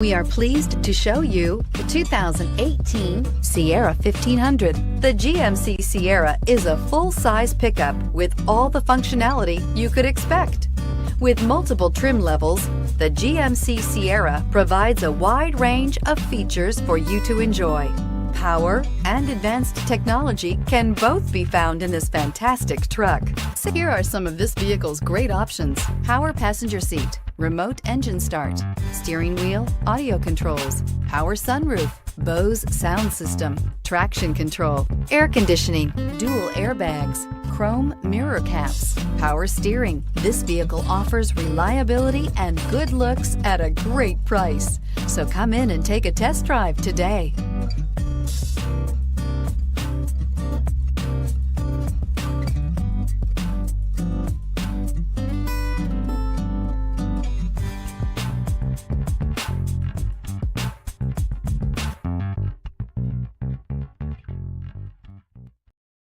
We are pleased to show you the 2018 Sierra 1500. The GMC Sierra is a full-size pickup with all the functionality you could expect. With multiple trim levels, the GMC Sierra provides a wide range of features for you to enjoy. Power and advanced technology can both be found in this fantastic truck. So here are some of this vehicle's great options: power passenger seat, remote engine start, steering wheel audio controls, power sunroof, Bose sound system, traction control, air conditioning, dual airbags, chrome mirror caps, power steering. This vehicle offers reliability and good looks at a great price. So come in and take a test drive today.